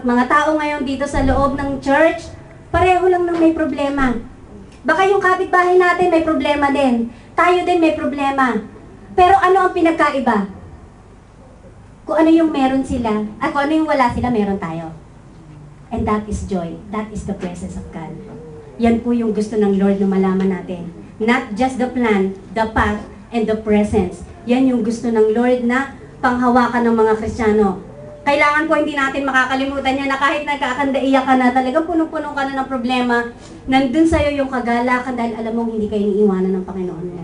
mga tao ngayon dito sa loob ng church, pareho lang ng may problema. Baka yung kapitbahay natin may problema din. Tayo din may problema. Pero ano ang pinagkaiba? Kung ano yung meron sila, at kung ano yung wala sila, meron tayo. And that is joy. That is the presence of God. Yan po yung gusto ng Lord na malaman natin. Not just the plan, the path, and the presence. Yan yung gusto ng Lord na panghawakan ng mga Kristiyano. Kailangan po hindi natin makakalimutan yan na kahit nagkakandaiyak ka na, talagang punong-punong ka na ng problema, nandun sa'yo yung kagalakan dahil alam mong hindi kayo iniiwanan ng Panginoon mo.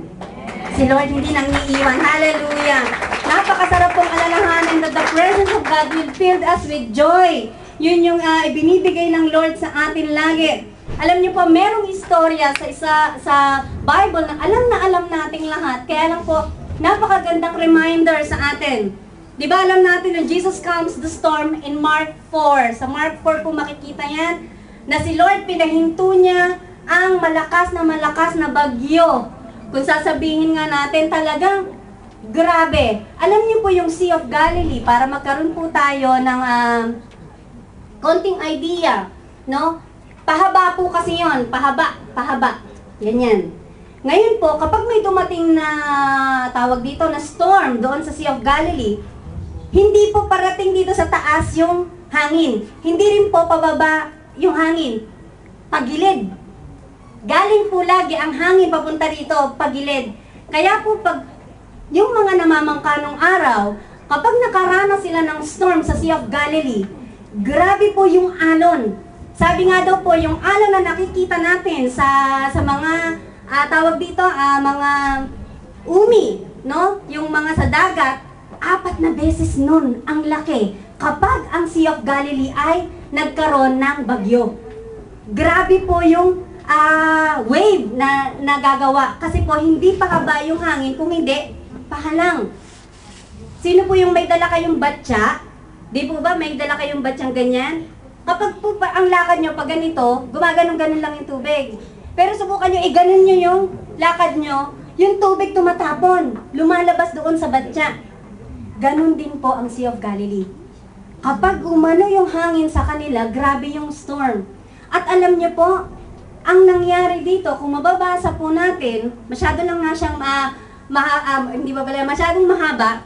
Si Lord hindi nang iiwan. Hallelujah! Napakasarap pong alalahanin that the presence of God will fill us with joy. Yun yung ibinibigay ng Lord sa atin lagi. Alam niyo po, merong istorya sa Bible na alam nating lahat. Kaya lang po, napakagandang reminder sa atin. Di ba alam natin na Jesus calms the storm in Mark 4. Sa Mark 4 po makikita yan na si Lord pinahinto niya ang malakas na bagyo. Kung sasabihin nga natin talagang grabe. Alam niyo po yung Sea of Galilee para magkaroon po tayo ng konting idea, no? Pahaba po kasi yon, pahaba. Ganyan. Ngayon po, kapag may dumating na tawag dito na storm doon sa Sea of Galilee, hindi po parating dito sa taas yung hangin. Hindi rin po pababa yung hangin. Pagilid. Galing po lagi ang hangin papunta rito, pagilid. Kaya po pag yung mga namamangka nung araw, kapag nakaranas sila ng storm sa Sea of Galilee, grabe po yung alon. Sabi nga daw po, yung alon na nakikita natin sa mga tawag dito, mga umi, no? Yung mga sa dagat, 4 na beses nun ang laki kapag ang Sea of Galilee ay nagkaroon ng bagyo. Grabe po yung wave na nagagawa kasi po hindi pahaba yung hangin, kung hindi, pahalang. Sino po yung may dala kayong batya? Di po ba may dala kayong batyang ganyan? Kapag po ang lakad nyo pag ganito, gumaganong-ganon lang yung tubig. Pero subukan nyo, iganon nyo yung lakad nyo, yung tubig tumatapon, lumalabas doon sa batya. Ganon din po ang Sea of Galilee. Kapag umano yung hangin sa kanila, grabe yung storm. At alam niyo po, ang nangyari dito, kung mababasa po natin, masyado lang nga siyang masyadong mahaba.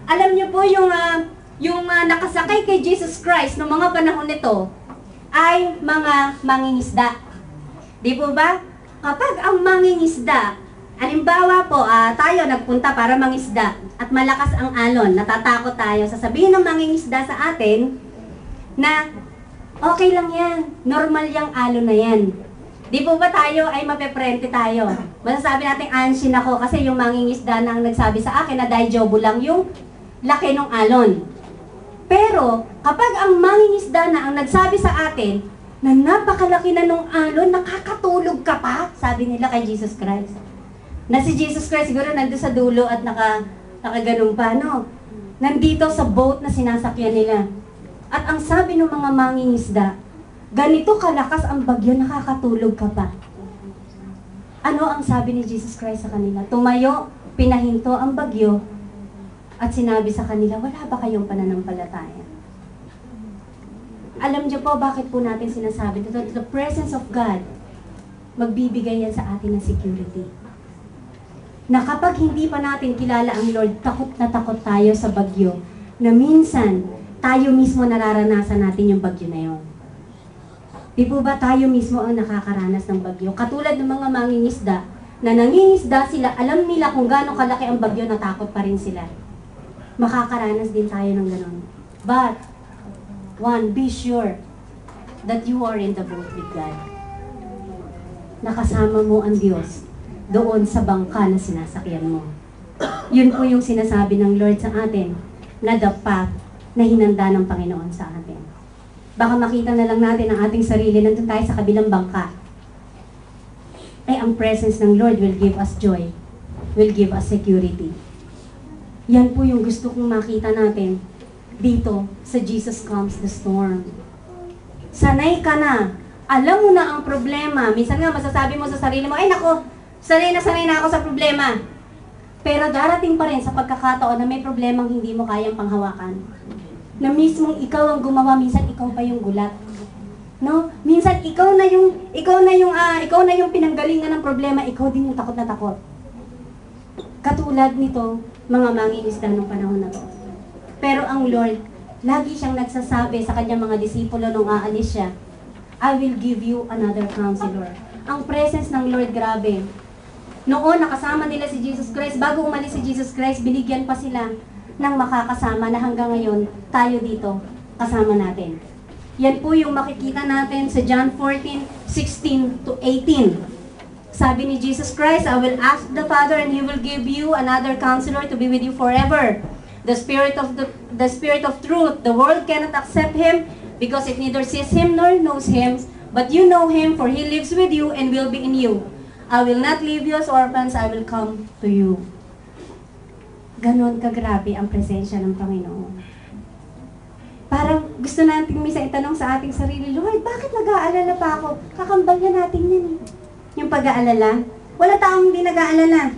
Alam niyo po yung nakasakay kay Jesus Christ noong mga panahon nito ay mga mangingisda. Di po ba? Kapag ang mangingisda, halimbawa po, tayo nagpunta para mangisda at malakas ang alon, natatakot tayo, sasabihin ng mangingisda sa atin na okay lang yan, normal yung alon na yan. Di po ba tayo ay mapeprente tayo? Masasabi natin, anshin ako kasi yung mangingisda na ang nagsabi sa akin na daijobo lang yung laki ng alon. Pero kapag ang mangingisda na ang nagsabi sa atin na napakalaki na nung alon, nakakatulog ka pa, sabi nila kay Jesus Christ. Na si Jesus Christ siguro nandun sa dulo at nakaganon pa, no? Nandito sa boat na sinasakyan nila. At ang sabi ng mga mangingisda, ganito kalakas ang bagyo, nakakatulog ka pa. Ano ang sabi ni Jesus Christ sa kanila? Tumayo, pinahinto ang bagyo, at sinabi sa kanila, wala ba kayong pananampalataya? Alam niyo po bakit po natin sinasabi ito? The presence of God, magbibigay yan sa atin ng security. Na kapag hindi pa natin kilala ang Lord, takot na takot tayo sa bagyo, na minsan, tayo mismo nararanasan natin yung bagyo na yun. Di po ba tayo mismo ang nakakaranas ng bagyo? Katulad ng mga mangingisda, na nangingisda sila, alam nila kung gaano kalaki ang bagyo, natakot pa rin sila. Makakaranas din tayo ng ganon. But, be sure that you are in the boat with God. Nakasama mo ang Diyos doon sa bangka na sinasakyan mo. Yun po yung sinasabi ng Lord sa atin, na the path na hinanda ng Panginoon sa atin. Baka makita na lang natin ang ating sarili, nandun tayo sa kabilang bangka. Ay, ang presence ng Lord will give us joy, will give us security. Yan po yung gusto kong makita natin dito sa Jesus Calms the Storm. Sanay ka na. Alam mo na ang problema. Minsan nga masasabi mo sa sarili mo, ay nako, sanay na ako sa problema. Pero darating pa rin sa pagkakataon na may problemang hindi mo kayang panghawakan. na mismong ikaw ang gumawa, minsan ikaw pa yung gulat. No? Minsan ikaw na yung pinanggalingan ng problema, ikaw din yung takot na takot. Katulad nito, mga mangingisda ng panahon na to. Pero ang Lord, lagi siyang nagsasabi sa kanyang mga disipulo nung aalis siya, I will give you another counselor. Ang presence ng Lord, grabe. Noon, nakasama nila si Jesus Christ. Bago umalis si Jesus Christ, binigyan pa sila ng makakasama na hanggang ngayon, tayo dito, kasama natin. Yan po yung makikita natin sa John 14:16 to 18. Sabi ni Jesus Christ, I will ask the Father and He will give you another counselor to be with you forever. The Spirit of truth. The world cannot accept Him because it neither sees Him nor knows Him. But you know Him, for He lives with you and will be in you. I will not leave you as orphans, I will come to you. Ganon kagrabe ang presensya ng Panginoon. Parang gusto natin minsan itanong sa ating sarili, Lord, bakit nag-aalala pa ako? Kakambal na natin yan. Yung pag-aalala. Wala taong hindi nag-aalala.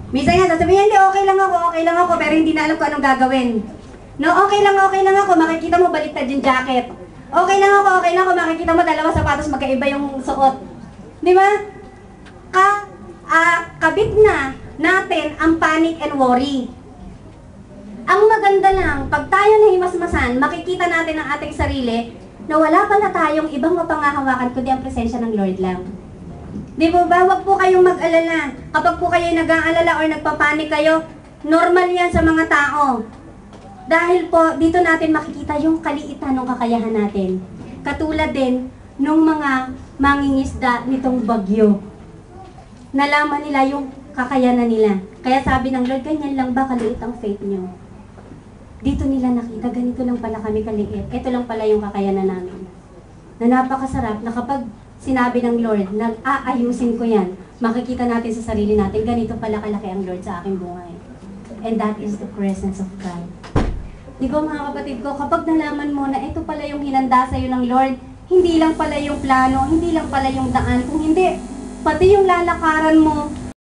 Minsan nga, sasabihin, hindi, okay lang ako, pero hindi na alam ko anong gagawin. No, okay lang ako, makikita mo baliktad yung jacket. Okay lang ako, makikita mo dalawa sapatos, magkaiba yung suot. Di ba? Kabit na natin ang panic and worry. Ang maganda lang, pag tayo nahimasmasan, makikita natin ang ating sarili na wala pala tayong ibang mapangahawakan kundi ang presensya ng Lord lang. Di ba ba? Huwag po kayong mag-alala. Kapag po kayo nag-aalala or nagpapanik kayo, normal yan sa mga tao. Dahil po, dito natin makikita yung kaliitan ng kakayahan natin. Katulad din nung mga mangingisda nitong bagyo. Nalaman nila yung kakayanan nila. Kaya sabi ng Lord, ganyan lang ba kaliit ang faith nyo? Dito nila nakita, ganito lang pala kami kaliit. Ito lang pala yung kakayanan namin. Na napakasarap na kapag sinabi ng Lord, nag-aayusin ko yan, makikita natin sa sarili natin, ganito pala kalaki ang Lord sa aking buhay. And that is the presence of God. Di ba mga kapatid ko, kapag nalaman mo na ito pala yung hinanda sa'yo ng Lord, hindi lang pala yung plano, hindi lang pala yung daan, kung hindi, pati yung lalakaran mo,